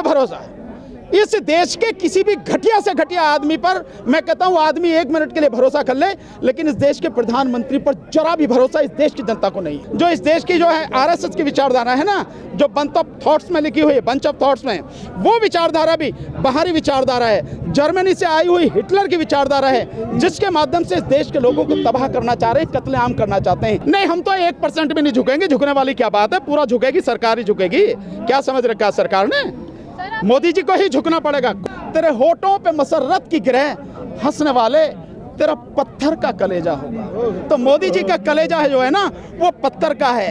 पे भरोसा। इस देश के किसी भी घटिया से घटिया आदमी पर मैं कहता हूं आदमी 1 मिनट के लिए भरोसा कर ले, लेकिन इस देश के प्रधानमंत्री पर जरा भी भरोसा इस देश की जनता को नहीं। जो इस देश की जो है आरएसएस की विचारधारा है ना, जो बंच ऑफ थॉट्स में लिखी हुई है, बंच ऑफ थॉट्स में, वो विचारधारा भी बाहरी विचारधारा है, जर्मनी से आई हुई हिटलर की विचारधारा है, जिसके माध्यम से इस देश के लोगों को तबाह करना चाह रहे हैं, कत्लेआम करना चाहते हैं। नहीं, हम तो 1% भी नहीं झुकेंगे। झुकने वाली क्या बात है, पूरा झुकेगी सरकार ही झुकेगी। क्या समझ रखा है सरकार ने? मोदी जी को ही झुकना पड़ेगा। तेरे होठों पे मसरत की गिरह हंसने वाले तेरा पत्थर का कलेजा होगा। तो मोदी जी का कलेजा है जो है ना, वो पत्थर का है।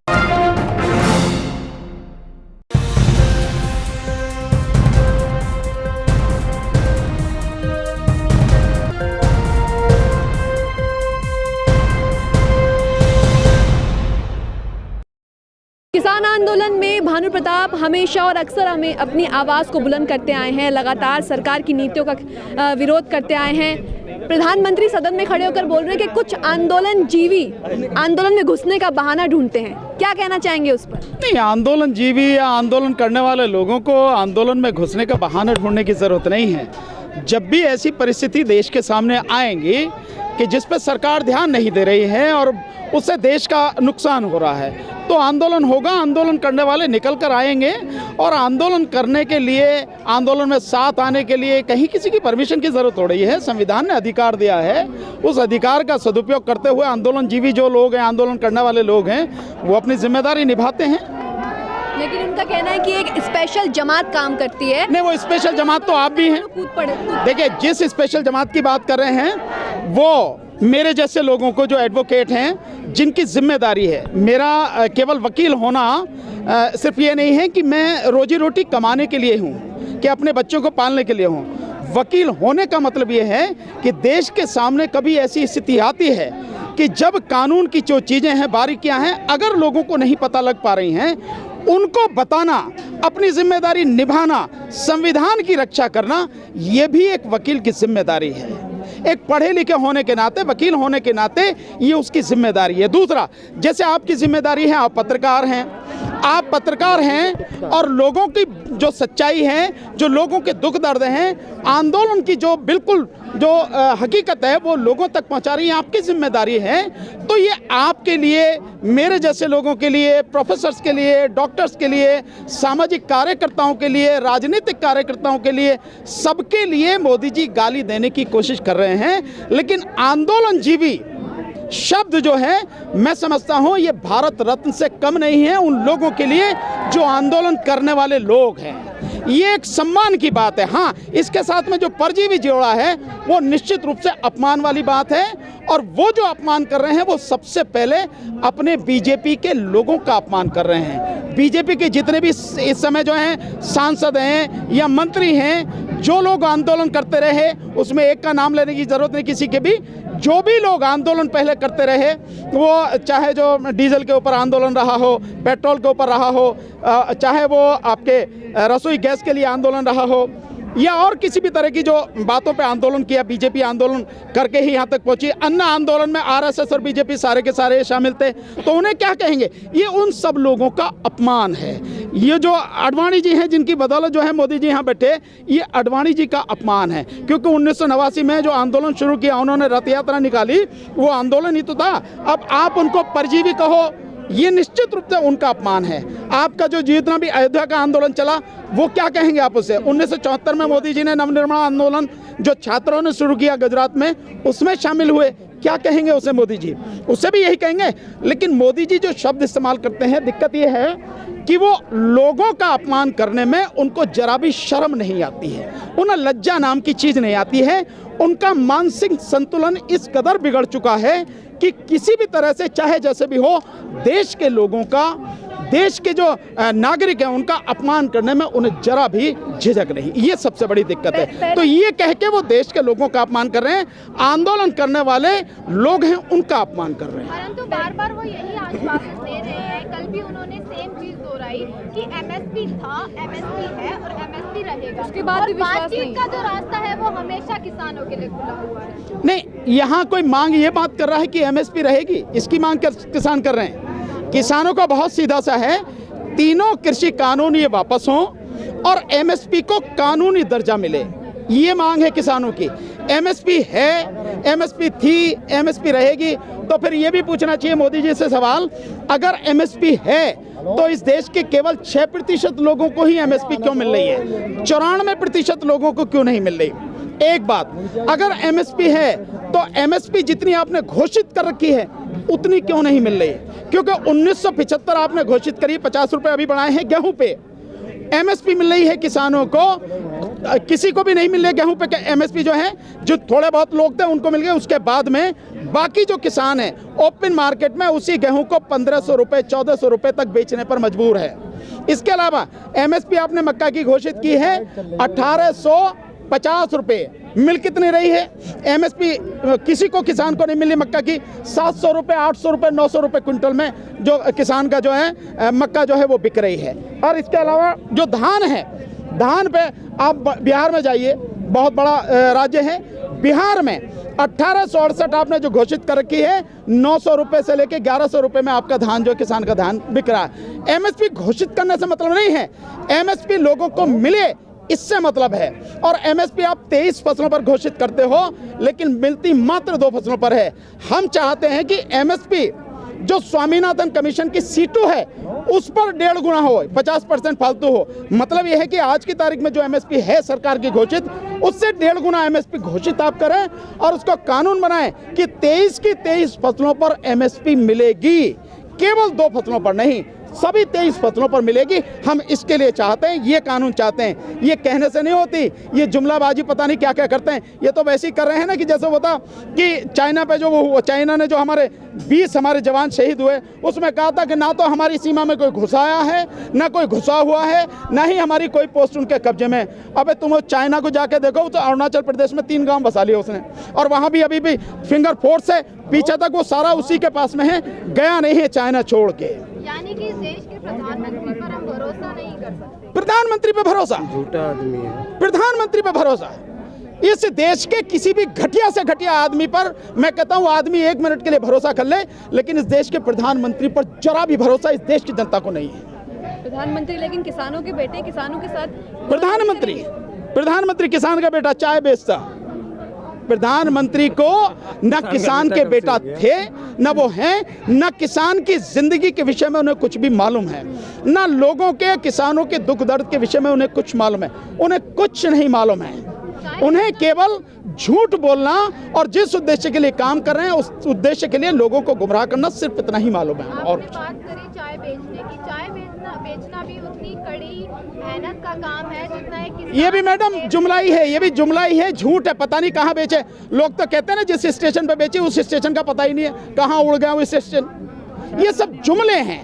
किसान आंदोलन में भानु प्रताप हमेशा और अक्सर हमें अपनी आवाज़ को बुलंद करते आए हैं, लगातार सरकार की नीतियों का विरोध करते आए हैं। प्रधानमंत्री सदन में खड़े होकर बोल रहे हैं कि कुछ आंदोलन जीवी आंदोलन में घुसने का बहाना ढूंढते हैं। क्या कहना चाहेंगे उस पर? नहीं, आंदोलन जीवी या आंदोलन करने वाले लोगों को आंदोलन में घुसने का बहाना ढूंढने की ज़रूरत नहीं है। जब भी ऐसी परिस्थिति देश के सामने आएंगी कि जिस पर सरकार ध्यान नहीं दे रही है और उससे देश का नुकसान हो रहा है, तो आंदोलन होगा। आंदोलन करने वाले निकल कर आएंगे और आंदोलन करने के लिए, आंदोलन में साथ आने के लिए कहीं किसी की परमिशन की ज़रूरत हो रही है। संविधान ने अधिकार दिया है, उस अधिकार का सदुपयोग करते हुए आंदोलन जीवी जो लोग हैं, आंदोलन करने वाले लोग हैं, वो अपनी जिम्मेदारी निभाते हैं। लेकिन उनका कहना है कि एक स्पेशल जमात काम करती है। नहीं, वो स्पेशल जमात तो आप भी हैं। देखिए, जिस स्पेशल जमात की बात कर रहे हैं वो मेरे जैसे लोगों को, जो एडवोकेट हैं, जिनकी जिम्मेदारी है। मेरा केवल वकील होना सिर्फ ये नहीं है कि मैं रोजी रोटी कमाने के लिए हूँ, कि अपने बच्चों को पालने के लिए हूँ। वकील होने का मतलब ये है कि देश के सामने कभी ऐसी स्थिति आती है कि जब कानून की जो चीज़ें हैं, बारीकियां हैं, अगर लोगों को नहीं पता लग पा रही हैं, उनको बताना, अपनी जिम्मेदारी निभाना, संविधान की रक्षा करना, ये भी एक वकील की जिम्मेदारी है। एक पढ़े लिखे होने के नाते, वकील होने के नाते ये उसकी जिम्मेदारी है। दूसरा, जैसे आपकी जिम्मेदारी है, आप पत्रकार हैं, आप पत्रकार हैं और लोगों की जो सच्चाई है, जो लोगों के दुख दर्द हैं, आंदोलन की जो बिल्कुल जो हकीकत है, वो लोगों तक पहुंचा रही है, आपकी जिम्मेदारी है। तो ये आपके लिए, मेरे जैसे लोगों के लिए, प्रोफेसर्स के लिए, डॉक्टर्स के लिए, सामाजिक कार्यकर्ताओं के लिए, राजनीतिक कार्यकर्ताओं के लिए, सबके लिए मोदी जी गाली देने की कोशिश कर रहे हैं। लेकिन आंदोलन जीवी शब्द जो है, मैं समझता हूं ये भारत रत्न से कम नहीं है उन लोगों के लिए जो आंदोलन करने वाले लोग हैं। ये एक सम्मान की बात है। हाँ, इसके साथ में जो परजीवी जोड़ा है वो निश्चित रूप से अपमान वाली बात है, और वो जो अपमान कर रहे हैं वो सबसे पहले अपने बीजेपी के लोगों का अपमान कर रहे हैं। बीजेपी के जितने भी इस समय जो हैं सांसद हैं या मंत्री हैं, जो लोग आंदोलन करते रहे, उसमें एक का नाम लेने की जरूरत नहीं किसी के भी, जो भी लोग आंदोलन पहले करते रहे, वो चाहे जो डीजल के ऊपर आंदोलन रहा हो, पेट्रोल के ऊपर रहा हो, चाहे वो आपके रसोई गैस के लिए आंदोलन रहा हो, या और किसी भी तरह की जो बातों पे आंदोलन किया, बीजेपी आंदोलन करके ही यहाँ तक पहुँची। अन्य आंदोलन में आरएसएस और बीजेपी सारे के सारे शामिल थे, तो उन्हें क्या कहेंगे? ये उन सब लोगों का अपमान है। ये जो आडवाणी जी हैं, जिनकी बदौलत जो है मोदी जी यहाँ बैठे, ये आडवाणी जी का अपमान है। क्योंकि 1989 में जो आंदोलन शुरू किया, उन्होंने रथ यात्रा निकाली, वो आंदोलन ही तो था। अब आप उनको परजीवी कहो, ये निश्चित रूप से उनका अपमान है। आपका जो जितना भी अयोध्या का आंदोलन चला, वो क्या कहेंगे आप उसे? 1974 में मोदी जी ने नवनिर्माण आंदोलन जो छात्रों ने शुरू किया गुजरात में, उसमें शामिल हुए, क्या कहेंगे उसे मोदी जी? उसे भी यही कहेंगे। लेकिन मोदी जी जो शब्द इस्तेमाल करते हैं, दिक्कत ये है कि वो लोगों का अपमान करने में उनको जरा भी शर्म नहीं आती है, उन्हें लज्जा नाम की चीज़ नहीं आती है। उनका मानसिक संतुलन इस कदर बिगड़ चुका है कि किसी भी तरह से, चाहे जैसे भी हो, देश के लोगों का, देश के जो नागरिक हैं, उनका अपमान करने में उन्हें जरा भी झिझक नहीं। ये सबसे बड़ी दिक्कत है। तो ये कह के वो देश के लोगों का अपमान कर रहे हैं, आंदोलन करने वाले लोग हैं उनका अपमान कर रहे हैं। परंतु बार बार वो यही आश्वासन दे रहे हैं। कल भी उन्होंने सेम चीज दोहराई कि एमएसपी था, एमएसपी है और एमएसपी रहेगा। उसके बाद बातचीत का जो रास्ता है वो हमेशा किसानों के लिए खुला हुआ है। नहीं, यहाँ कोई मांग ये बात कर रहा है कि एमएसपी रहेगी, इसकी मांग किसान कर रहे हैं। किसानों का बहुत सीधा सा है, तीनों कृषि कानून ये वापस हों और एमएसपी को कानूनी दर्जा मिले, ये मांग है किसानों की। एमएसपी है, एमएसपी थी, एमएसपी रहेगी, तो फिर ये भी पूछना चाहिए मोदी जी से सवाल, अगर एमएसपी है तो इस देश के केवल 6% लोगों को ही एमएसपी क्यों मिल रही है, 94% लोगों को क्यों नहीं मिल रही? एक बात, अगर एमएसपी है तो एमएसपी जितनी आपने घोषित कर रखी है उतनी क्यों नहीं मिल रही? क्योंकि 1975 आपने घोषित करी, 50 रुपए अभी बढ़ाए हैं गेहूं पे, एमएसपी मिल रही है किसानों को, किसी को भी नहीं मिल रही गेहूं पे एमएसपी जो है, जो थोड़े बहुत लोग थे उनको मिल गए, उसके बाद में बाकी जो किसान है ओपन मार्केट में उसी गेहूं को 1500 रुपए 1400 रुपए तक बेचने पर मजबूर है। इसके अलावा एमएसपी आपने मक्का की घोषित की है 1850 रुपए, मिल कितनी रही है? एमएसपी किसी को, किसान को नहीं मिली मक्का की, 700 रुपए 800 रुपए 900 रुपए क्विंटल में जो किसान का जो है मक्का जो है वो बिक रही है। और इसके अलावा जो धान है, धान पे आप बिहार में जाइए, बहुत बड़ा राज्य है, बिहार में 1868 आपने जो घोषित कर रखी है 900 रुपए से लेके 1100 रुपए में आपका धान जो किसान का धान बिक रहा है। एमएसपी घोषित करने से मतलब नहीं है, एमएसपी लोगों को मिले इससे मतलब है। और एमएसपी आप 23 फसलों पर घोषित करते हो लेकिन मिलती मात्र 2 फसलों पर है। हम चाहते हैं कि एमएसपी जो स्वामीनाथन कमीशन की सीटों है उस पर 1.5 गुना हो, 50% फालतू हो। मतलब यह है कि आज की तारीख में जो एमएसपी है सरकार की घोषित, उससे 1.5 गुना एमएसपी घोषित आप करें और उसको कानून बनाएं कि 23 की 23 फसलों पर एमएसपी मिलेगी, केवल 2 फसलों पर नहीं, सभी 23 फसलों पर मिलेगी। हम इसके लिए चाहते हैं, ये कानून चाहते हैं। ये कहने से नहीं होती, ये जुमलाबाजी पता नहीं क्या क्या करते हैं। ये तो वैसे ही कर रहे हैं ना कि जैसे होता कि चाइना पे जो वो चाइना ने जो हमारे 20 हमारे जवान शहीद हुए, उसमें कहा था कि ना तो हमारी सीमा में कोई घुस आया है, ना कोई घुसा हुआ है, ना ही हमारी कोई पोस्ट उनके कब्जे में। अबे तुम चाइना को जाके देखो, तो अरुणाचल प्रदेश में 3 गाँव बसा लिए उसने, और वहाँ भी अभी भी फिंगर फोर्स है, पीछे तक वो सारा उसी के पास में है, गया नहीं है चाइना छोड़ के। यानी कि इस देश के प्रधानमंत्री पर हम भरोसा नहीं कर सकते। प्रधानमंत्री पे भरोसा, झूठा आदमी है। प्रधानमंत्री पे भरोसा, इस देश के किसी भी घटिया से घटिया आदमी पर मैं कहता हूँ आदमी 1 मिनट के लिए भरोसा कर ले, लेकिन इस देश के प्रधानमंत्री पर जरा भी भरोसा इस देश की जनता को नहीं है। प्रधानमंत्री लेकिन किसानों के बेटे, किसानों के साथ प्रधानमंत्री किसान का बेटा चाय बेचता, प्रधानमंत्री को न किसान के बेटा थे, न वो हैं, न किसान की जिंदगी के विषय में उन्हें कुछ भी मालूम है, न लोगों के, किसानों के दुख दर्द के विषय में उन्हें कुछ मालूम है। उन्हें कुछ नहीं मालूम है। उन्हें केवल झूठ बोलना और जिस उद्देश्य के लिए काम कर रहे हैं उस उद्देश्य के लिए लोगों को गुमराह करना, सिर्फ इतना ही मालूम है। और बात करें चाय बेचने की, चाय बेचना भी उतनी कड़ी मेहनत का काम है जितना एक किसान। ये भी मैडम जुमला ही है, ये भी जुमला ही है, झूठ है, पता नहीं कहाँ बेचे। लोग तो कहते हैं ना जिस स्टेशन पे बेचे उस स्टेशन का पता ही नहीं है, कहाँ उड़ गया वो स्टेशन। ये सब जुमले हैं।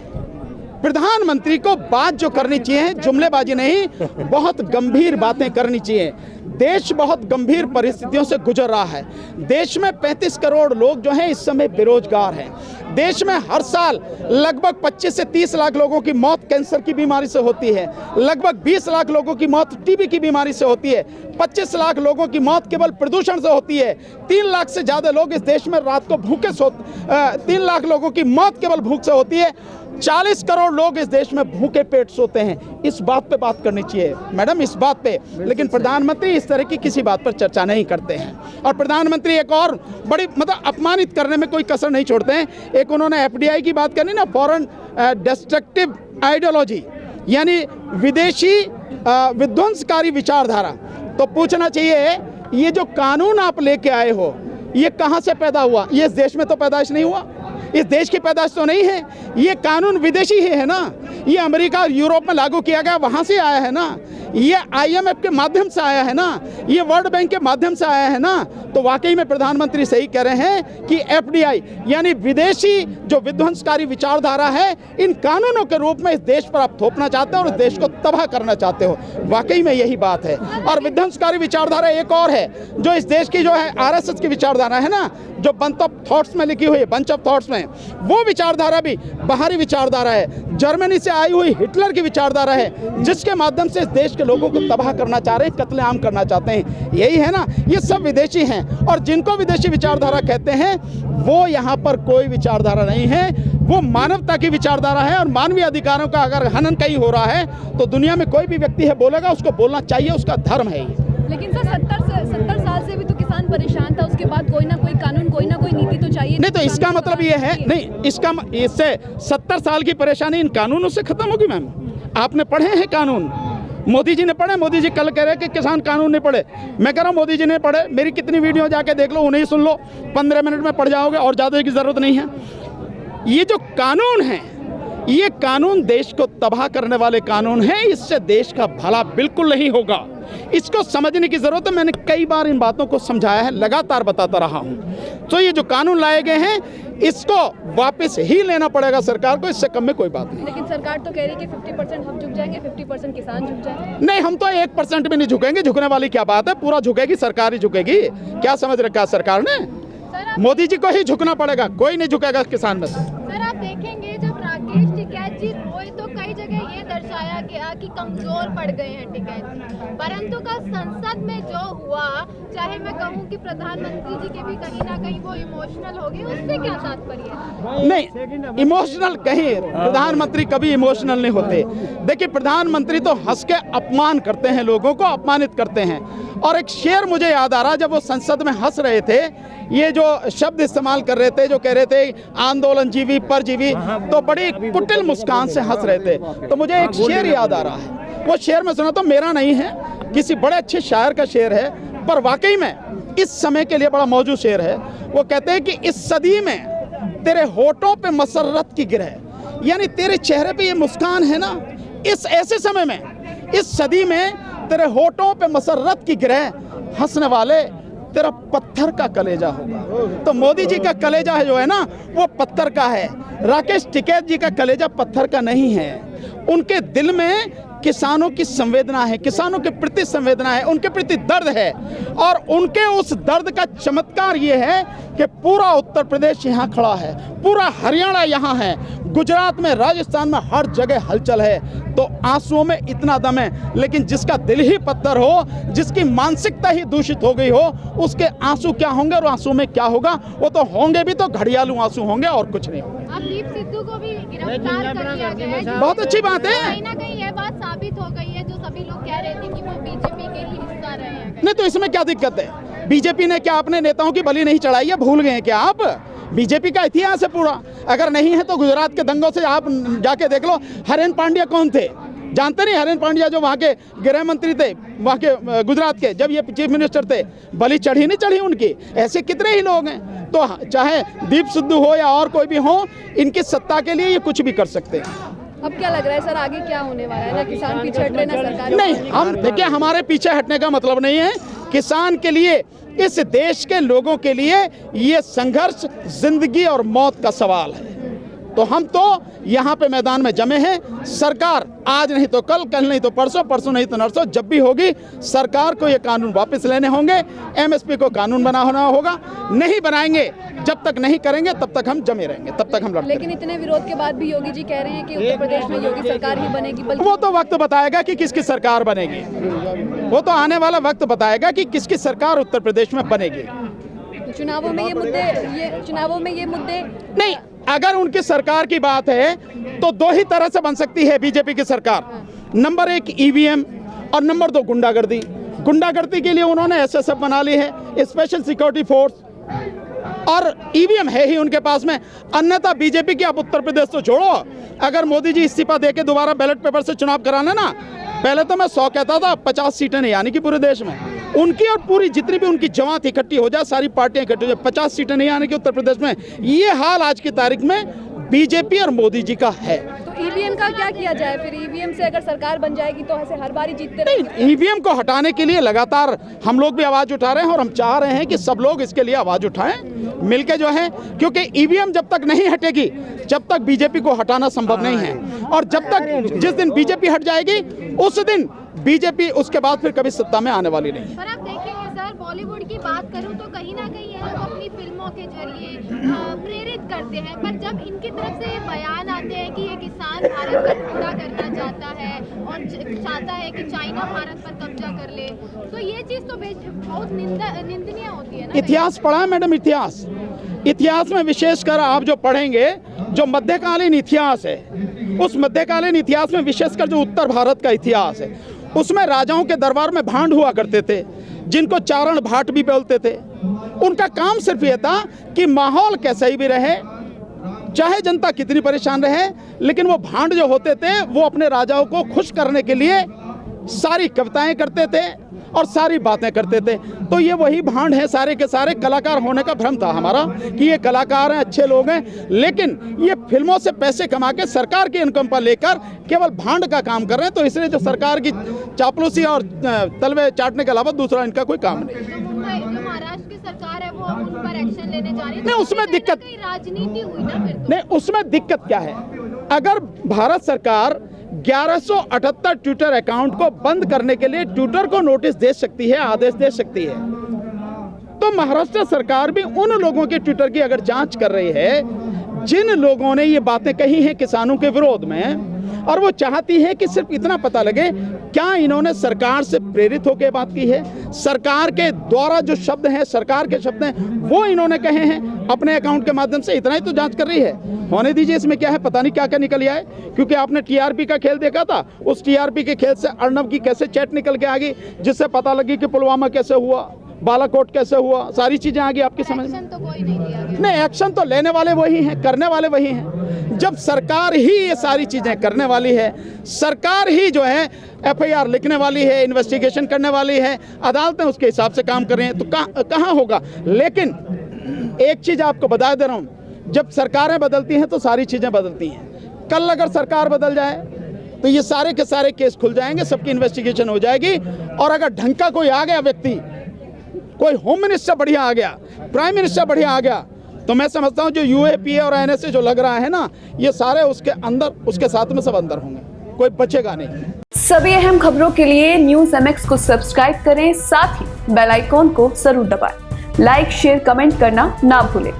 प्रधानमंत्री को बात जो करनी चाहिए, जुमलेबाजी नहीं, बहुत गंभीर बातें करनी चाहिए। देश बहुत गंभीर परिस्थितियों से गुजर रहा है। देश में 35 करोड़ लोग जो हैं इस समय बेरोजगार हैं। देश में हर साल लगभग 25 से 30 लाख लोगों की मौत कैंसर की बीमारी से होती है, लगभग 20 लाख लोगों की मौत टीबी की बीमारी से होती है, 25 लाख लोगों की मौत केवल प्रदूषण से होती है, 3 लाख से ज़्यादा लोग इस देश में रात को भूखे 3 लाख लोगों की मौत केवल भूख से होती है, 40 करोड़ लोग इस देश में भूखे पेट सोते हैं। इस बात पे बात करनी चाहिए मैडम, इस बात पे। लेकिन प्रधानमंत्री इस तरह की किसी बात पर चर्चा नहीं करते हैं। और प्रधानमंत्री एक और बड़ी मतलब अपमानित करने में कोई कसर नहीं छोड़ते हैं। एक उन्होंने एफडीआई की बात करनी ना, फॉरेन डिस्ट्रक्टिव आइडियोलॉजी, यानी विदेशी विध्वंसकारी विचारधारा। तो पूछना चाहिए ये जो कानून आप लेके आए हो ये कहाँ से पैदा हुआ? ये इस देश में तो पैदाइश नहीं हुआ, इस देश की पैदाइश तो नहीं है। ये कानून विदेशी ही है ना, ये अमेरिका और यूरोप में लागू किया गया, वहाँ से आया है ना, ये आईएमएफ के माध्यम से आया है ना, ये वर्ल्ड बैंक के माध्यम से आया है ना। तो वाकई में प्रधानमंत्री सही कह रहे हैं कि एफडीआई यानी विदेशी जो विध्वंसकारी विचारधारा है, इन कानूनों के रूप में इस देश पर आप थोपना चाहते हो और इस देश को तबाह करना चाहते हो। वाकई में यही बात है। और विध्वंसकारी विचारधारा एक और है जो इस देश की जो है आरएसएस की विचारधारा है ना, जो बंच ऑफ थॉट्स में लिखी हुई है, बंच ऑफ थॉट्स में, वो विचारधारा भी बाहरी विचारधारा है, जर्मनी से आई हुई हिटलर की विचारधारा है, जिसके माध्यम से इस देश के लोगों को तबाह करना चाह रहे हैं, कत्लेआम करना चाहते हैं। यही है ना, ये सब विदेशी हैं। और जिनको विदेशी विचारधारा कहते हैं वो यहाँ पर कोई विचारधारा नहीं है। वो मानवता की विचारधारा है और मानवीय अधिकारों का अगर हनन कहीं हो रहा है तो दुनिया में कोई भी व्यक्ति है बोलेगा, उसको बोलना चाहिए, उसका धर्म है ये। लेकिन सर 70 साल से भी तो किसान परेशान था, उसके बाद कोई ना कोई कानून, कोई ना कोई नीति तो चाहिए। नहीं तो इसका मतलब ये है, नहीं इसका इससे 70 साल की परेशानी इन कानूनों से खत्म होगी मैम। आपने पढ़े हैं कानून, मोदी जी ने पढ़े। मोदी जी कल कह रहे हैं कि किसान कानून नहीं पढ़े। मैं कह रहा हूँ मोदी जी ने पढ़े, मेरी कितनी वीडियो जाके देख लो, उन्हें सुन लो, 15 मिनट में पढ़ जाओगे और ज़्यादा की ज़रूरत नहीं है। ये जो कानून है, ये कानून देश को तबाह करने वाले कानून हैं, इससे देश का भला बिल्कुल नहीं होगा। इसको समझने की ज़रूरत है। मैंने कई बार इन बातों को समझाया है, लगातार बताता रहा हूँ। तो ये जो कानून लाए गए हैं, इसको वापस ही लेना पड़ेगा सरकार को, इससे कम में कोई बात नहीं। लेकिन सरकार तो कह रही है कि 50% हम झुक जाएंगे, 50% किसान झुक जाएंगे। नहीं, हम तो 1% भी नहीं झुकेंगे। झुकने वाली क्या बात है, पूरा झुकेगी सरकार ही झुकेगी। क्या समझ रखा है सरकार ने? मोदी जी को ही झुकना पड़ेगा, कोई नहीं झुकेगा किसान में से। सर आप देखेंगे जब राकेश टिकैत जी हुए तो कई जगह ये दर्शाया गया कि कमजोर पड़ गए हैं टिकैत जी, परंतु कल संसद में जो हुआ, चाहे मैं कहूँ कि प्रधानमंत्री जी के भी कहीं ना कहीं वो इमोशनल हो गए, उससे क्या तात्पर्य? नहीं, इमोशनल कहीं प्रधानमंत्री कभी इमोशनल नहीं होते। देखिए, प्रधानमंत्री तो हंस के अपमान करते हैं, लोगों को अपमानित करते हैं। और एक शेर मुझे याद आ रहा, जब वो संसद में हंस रहे थे, ये जो शब्द इस्तेमाल कर रहे थे, जो कह रहे थे आंदोलनजीवी, परजीवी, तो बड़ी कुटिल मुस्कान से हंस रहे थे। तो मुझे एक शेर याद आ रहा है, वो शेर मैं सुना तो मेरा नहीं है, किसी बड़े अच्छे शायर का शेर है, पर वाकई में इस समय के लिए बड़ा मौजूद शेर है। वो कहते हैं कि इस सदी में तेरे होठों पे मसरत की गिरह, यानी तेरे चेहरे पे ये मुस्कान है ना, इस ऐसे समय में, इस सदी में तेरे होठों पे मसरत की गिरह, हंसने वाले तेरा पत्थर का कलेजा होगा। तो मोदी जी का कलेजा है जो है ना, वो पत्थर का है। राकेश टिकैत जी का कलेजा पत्थर का नहीं है। उनके दिल में किसानों की संवेदना है, किसानों के प्रति संवेदना है, उनके प्रति दर्द है। और उनके उस दर्द का चमत्कार ये है कि पूरा उत्तर प्रदेश यहाँ खड़ा है, पूरा हरियाणा यहाँ है, गुजरात में, राजस्थान में, हर जगह हलचल है। तो आंसुओं में इतना दम है, लेकिन जिसका दिल ही पत्थर हो, जिसकी मानसिकता ही दूषित हो गई हो, उसके आंसू क्या होंगे और आंसू में क्या होगा? वो तो होंगे भी तो घड़ियालू आंसू होंगे और कुछ नहीं होगा। अब दीप सिद्धू को भी गिरफ्तार कर लिया गया है, बहुत अच्छी बात है। कहीं ना कहीं ये बात साबित हो गई है, जो सभी लोग कह रहे थे कि वो बीजेपी के ही हिस्सा रहे हैं। नहीं तो इसमें क्या दिक्कत है? बीजेपी ने क्या अपने नेताओं की बलि नहीं चढ़ाई है? भूल गए हैं क्या आप? बीजेपी का इतिहास है पूरा। अगर नहीं है तो गुजरात के दंगों से आप जाके देख लो। हरेन पांड्या कौन थे? जानते नहीं? हरेन पांड्या जो वहाँ के गृह मंत्री थे, वहाँ के गुजरात के, जब ये चीफ मिनिस्टर थे, बलि चढ़ी नहीं चढ़ी उनकी? ऐसे कितने ही लोग हैं। तो चाहे दीप सिद्धू हो या और कोई भी हो, इनकी सत्ता के लिए ये कुछ भी कर सकते हैं। अब क्या लग रहा है सर, आगे क्या होने वाला है? ना किसान पीछे हट रहे, ना सरकार। नहीं, हम देखिए, हमारे पीछे हटने का मतलब नहीं है। किसान के लिए, इस देश के लोगों के लिए ये संघर्ष जिंदगी और मौत का सवाल है। तो हम तो यहाँ पे मैदान में जमे हैं। सरकार आज नहीं तो कल, कल नहीं तो परसों, परसों नहीं तो नरसों, जब भी होगी, सरकार को ये कानून वापस लेने होंगे। एमएसपी को कानून बनाना होगा। नहीं बनाएंगे, जब तक नहीं करेंगे तब तक हम जमे रहेंगे, तब तक हम लड़ते। लेकिन इतने विरोध के बाद भी योगी जी कह रहे हैं कि उत्तर प्रदेश में योगी सरकार ही बनेगी। वो तो वक्त बताएगा कि किसकी सरकार बनेगी। वो तो आने वाला वक्त बताएगा कि किसकी सरकार उत्तर प्रदेश में बनेगी। चुनावों में ये मुद्दे नहीं, अगर उनकी सरकार की बात है तो दो ही तरह से बन सकती है बीजेपी की सरकार। नंबर 1 ईवीएम और नंबर 2 गुंडागर्दी। गुंडागर्दी के लिए उन्होंने एसएसएफ बना ली है, स्पेशल सिक्योरिटी फोर्स, और ईवीएम है ही उनके पास में। अन्यथा बीजेपी की आप उत्तर प्रदेश तो छोड़ो, अगर मोदी जी इस्तीफा देके दोबारा बैलेट पेपर से चुनाव कराने ना, पहले तो मैं 100 कहता था, 50 सीटें नहीं आने की पूरे देश में। उनकी और पूरी जितनी भी उनकी जमात इकट्ठी हो जाए, सारी पार्टियां इकट्ठी हो जाए, 50 सीटें नहीं आने की उत्तर प्रदेश में। ये हाल आज की तारीख में बीजेपी और मोदी जी का है। तो ईवीएम का क्या किया जाए फिर? ईवीएम से अगर सरकार बन जाएगी तो ऐसे हर बारी जीतते नहीं, ईवीएम को हटाने के लिए लगातार हम लोग भी आवाज उठा रहे हैं और हम चाह रहे हैं कि सब लोग इसके लिए आवाज उठाएं मिलके जो है, क्योंकि ईवीएम जब तक नहीं हटेगी, जब तक बीजेपी को हटाना संभव नहीं है। और जब तक, जिस दिन बीजेपी हट जाएगी, उस दिन बीजेपी उसके बाद फिर कभी सत्ता में आने वाली नहीं। पर आप देखेंगे सर, बॉलीवुड की बात करूं तो कहीं ना कहीं ये लोग अपनी फिल्मों के जरिए प्रेरित करते हैं, पर जब इनकी तरफ से बयान आते हैं कि ये किसान भारत का टुकड़ा करना चाहता है और चाहता है कि चाइना भारत पर कब्जा कर ले, तो ये चीज़ तो बहुत निंदनीय होती है ना। इतिहास पढ़ा है मैडम, इतिहास में विशेषकर आप जो पढ़ेंगे, जो मध्यकालीन इतिहास है, उस मध्यकालीन इतिहास में विशेषकर जो उत्तर भारत का इतिहास है, उसमें राजाओं के दरबार में भांड हुआ करते थे, जिनको चारण भाट भी बोलते थे। उनका काम सिर्फ ये था कि माहौल कैसा ही भी रहे, चाहे जनता कितनी परेशान रहे, लेकिन वो भांड जो होते थे वो अपने राजाओं को खुश करने के लिए सारी कविताएं करते थे और सारी बातें करते थे। तो ये वही भांड है, सारे के सारे कलाकार होने का भ्रम था हमारा कि ये कलाकार हैं, अच्छे लोग हैं, लेकिन ये फिल्मों से पैसे कमा के सरकार की इनकम पर लेकर केवल भांड का काम कर रहे हैं। तो इसलिए जो सरकार की चापलूसी और तलवे चाटने के अलावा दूसरा इनका कोई काम नहीं। जो महाराष्ट्र की सरकार है वो अब उन पर एक्शन लेने जा रही है, नहीं, उसमें दिक्कत राजनीति हुई ना फिर तो। नहीं, उसमें दिक्कत क्या है? अगर भारत सरकार 1178 ट्विटर अकाउंट को बंद करने के लिए ट्विटर को नोटिस दे सकती है, आदेश दे सकती है, तो महाराष्ट्र सरकार भी उन लोगों के ट्विटर की अगर जांच कर रही है जिन लोगों ने ये बातें कही हैं किसानों के विरोध में, और वो चाहती है कि सिर्फ इतना पता लगे क्या इन्होंने सरकार से प्रेरित होकर बात की है, सरकार के द्वारा जो शब्द हैं, सरकार के शब्द हैं, वो इन्होंने कहे हैं अपने अकाउंट के माध्यम से, इतना ही तो जांच कर रही है। होने दीजिए, इसमें क्या है, पता नहीं क्या क्या निकल आया है, क्योंकि आपने टीआरपी का खेल देखा था, उस टीआरपी के खेल से अर्नब की कैसे चैट निकल के आ गई, जिससे पता लगी कि पुलवामा कैसे हुआ, बालाकोट कैसे हुआ, सारी चीजें आ गई आपकी समझ में। तो कोई नहीं लिया गया। नहीं, एक्शन तो लेने वाले वही हैं, करने वाले वही हैं। जब सरकार ही ये सारी चीजें करने वाली है, सरकार ही जो है एफआईआर लिखने वाली है, इन्वेस्टिगेशन करने वाली है, अदालतें उसके हिसाब से काम कर रही हैं, तो कहाँ होगा। लेकिन एक चीज आपको बता दे रहा हूं, जब सरकारें बदलती हैं तो सारी चीजें बदलती हैं। कल अगर सरकार बदल जाए तो ये सारे के सारे केस खुल जाएंगे, सबकी इन्वेस्टिगेशन हो जाएगी, और अगर ढंग का कोई आ गया व्यक्ति, कोई होम मिनिस्टर बढ़िया आ गया, प्राइम मिनिस्टर बढ़िया आ गया, तो मैं समझता हूं जो यूएपीए और एनएसए जो लग रहा है ना, ये सारे उसके अंदर, उसके साथ में सब अंदर होंगे, कोई बचेगा नहीं। सभी अहम खबरों के लिए न्यूज़ MX को सब्सक्राइब करें, साथ ही बेल आइकॉन को जरूर दबाएं। लाइक, शेयर, कमेंट करना ना भूलें।